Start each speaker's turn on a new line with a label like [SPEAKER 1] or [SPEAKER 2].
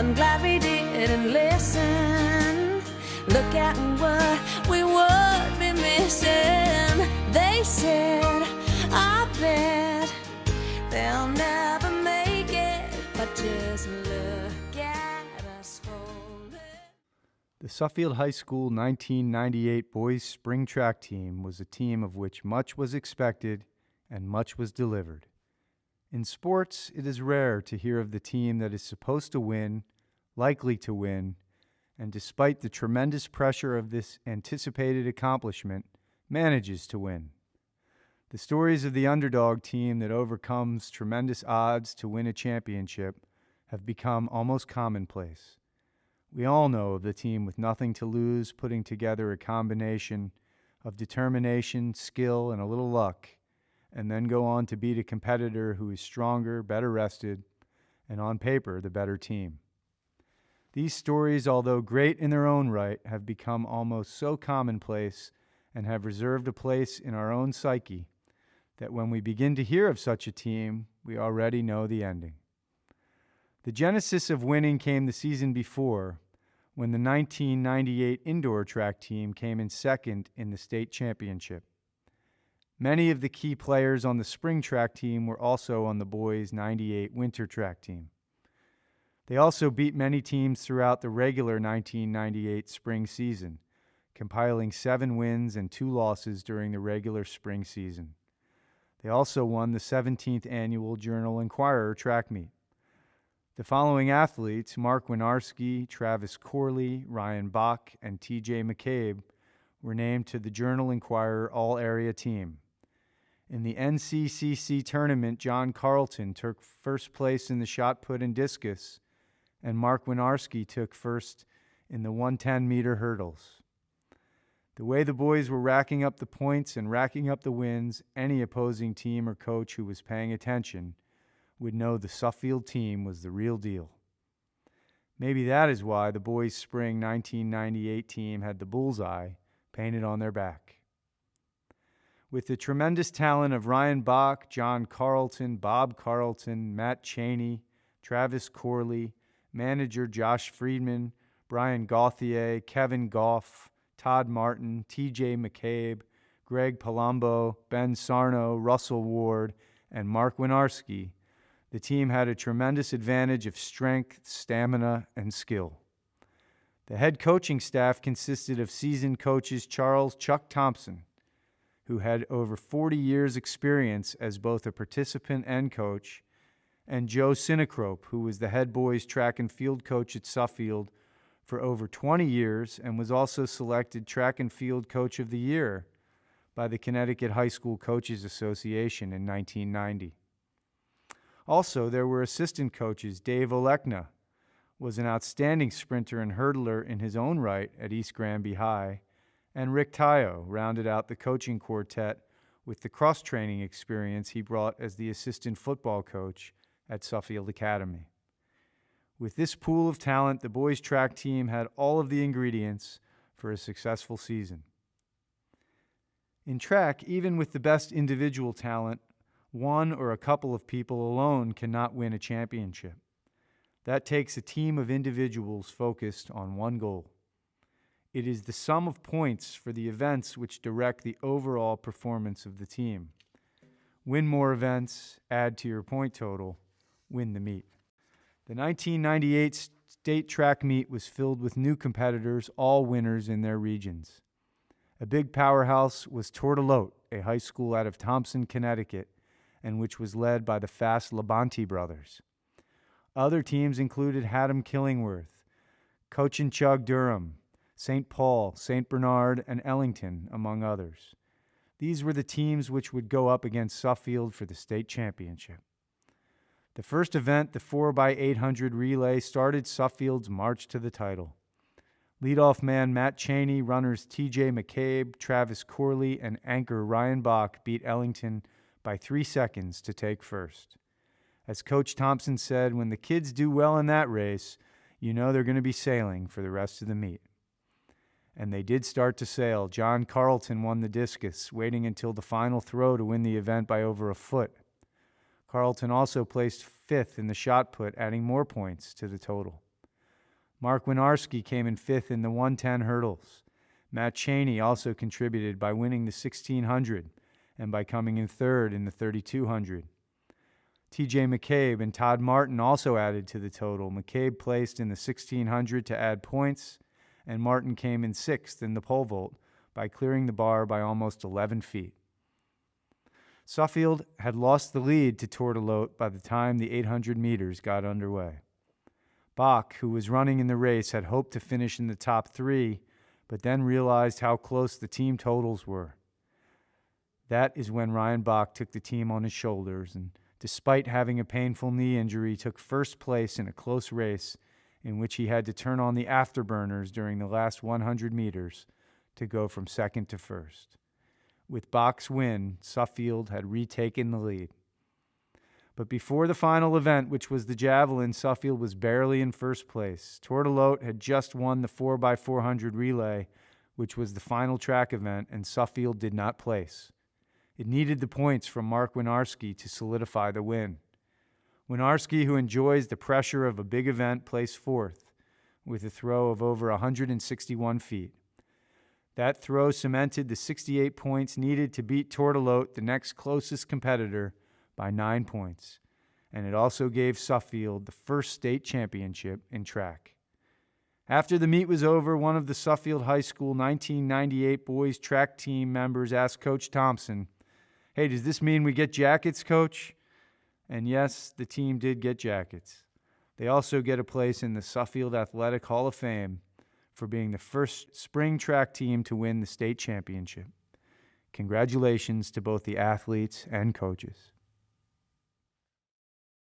[SPEAKER 1] I'm glad we didn't listen. Look at what we would be missing. They said, I bet they'll never make it, but just look at us holding.
[SPEAKER 2] The Suffield High School 1998 boys spring track team was a team of which much was expected and much was delivered. In sports, it is rare to hear of the team that is supposed to win, likely to win, and despite the tremendous pressure of this anticipated accomplishment, manages to win. The stories of the underdog team that overcomes tremendous odds to win a championship have become almost commonplace. We all know of the team with nothing to lose putting together a combination of determination, skill, and a little luck, and then go on to beat a competitor who is stronger, better rested, and on paper, the better team. These stories, although great in their own right, have become almost so commonplace and have reserved a place in our own psyche that when we begin to hear of such a team, we already know the ending. The genesis of winning came the season before, when the 1998 indoor track team came in second in the state championship. Many of the key players on the spring track team were also on the boys' 98 winter track team. They also beat many teams throughout the regular 1998 spring season, compiling 7 wins and 2 losses during the regular spring season. They also won the 17th annual Journal-Enquirer track meet. The following athletes, Mark Winarski, Travis Corley, Ryan Bach, and T.J. McCabe, were named to the Journal-Enquirer All-Area team. In the NCCC tournament, John Carlton took first place in the shot put and discus, and Mark Winarski took first in the 110-meter hurdles. The way the boys were racking up the points and racking up the wins, any opposing team or coach who was paying attention would know the Suffield team was the real deal. Maybe that is why the boys' spring 1998 team had the bullseye painted on their back. With the tremendous talent of Ryan Bach, John Carlton, Bob Carlton, Matt Cheney, Travis Corley, manager Josh Friedman, Brian Gauthier, Kevin Goff, Todd Martin, T.J. McCabe, Greg Palumbo, Ben Sarno, Russell Ward, and Mark Winarski, the team had a tremendous advantage of strength, stamina, and skill. The head coaching staff consisted of seasoned coaches Charles Chuck Thompson, who had over 40 years' experience as both a participant and coach, and Joe Sinecrope, who was the head boys track and field coach at Suffield for over 20 years and was also selected Track and Field Coach of the Year by the Connecticut High School Coaches Association in 1990. Also, there were assistant coaches. Dave Olekna was an outstanding sprinter and hurdler in his own right at East Granby High, and Rick Tayo rounded out the coaching quartet with the cross-training experience he brought as the assistant football coach at Suffield Academy. With this pool of talent, the boys' track team had all of the ingredients for a successful season. In track, even with the best individual talent, one or a couple of people alone cannot win a championship. That takes a team of individuals focused on one goal. It is the sum of points for the events which direct the overall performance of the team. Win more events, add to your point total, win the meet. The 1998 state track meet was filled with new competitors, all winners in their regions. A big powerhouse was Tortolote, a high school out of Thompson, Connecticut, and which was led by the fast Labonte brothers. Other teams included Haddam Killingworth, Cochinchug Durham, St. Paul, St. Bernard, and Ellington, among others. These were the teams which would go up against Suffield for the state championship. The first event, the 4x800 relay, started Suffield's march to the title. Leadoff man Matt Cheney, runners T.J. McCabe, Travis Corley, and anchor Ryan Bach beat Ellington by 3 seconds to take first. As Coach Thompson said, when the kids do well in that race, you know they're going to be sailing for the rest of the meet. And they did start to sail. John Carlton won the discus, waiting until the final throw to win the event by over a foot. Carlton also placed 5th in the shot put, adding more points to the total. Mark Winarski came in 5th in the 110 hurdles. Matt Cheney also contributed by winning the 1600 and by coming in 3rd in the 3200. TJ McCabe and Todd Martin also added to the total. McCabe placed in the 1600 to add points, and Martin came in 6th in the pole vault by clearing the bar by almost 11 feet. Suffield had lost the lead to Tortolote by the time the 800 meters got underway. Bach, who was running in the race, had hoped to finish in the top 3, but then realized how close the team totals were. That is when Ryan Bach took the team on his shoulders and, despite having a painful knee injury, took first place in a close race in which he had to turn on the afterburners during the last 100 meters to go from 2nd to 1st. With Bach's win, Suffield had retaken the lead. But before the final event, which was the javelin, Suffield was barely in first place. Tortolote had just won the 4x400 relay, which was the final track event, and Suffield did not place. It needed the points from Mark Winarski to solidify the win. Winarski, who enjoys the pressure of a big event, placed 4th with a throw of over 161 feet. That throw cemented the 68 points needed to beat Tortolote, the next closest competitor, by 9 points. And it also gave Suffield the first state championship in track. After the meet was over, one of the Suffield High School 1998 boys track team members asked Coach Thompson, "Hey, does this mean we get jackets, Coach?" And yes, the team did get jackets. They also get a place in the Suffield Athletic Hall of Fame for being the first spring track team to win the state championship. Congratulations to both the athletes and coaches.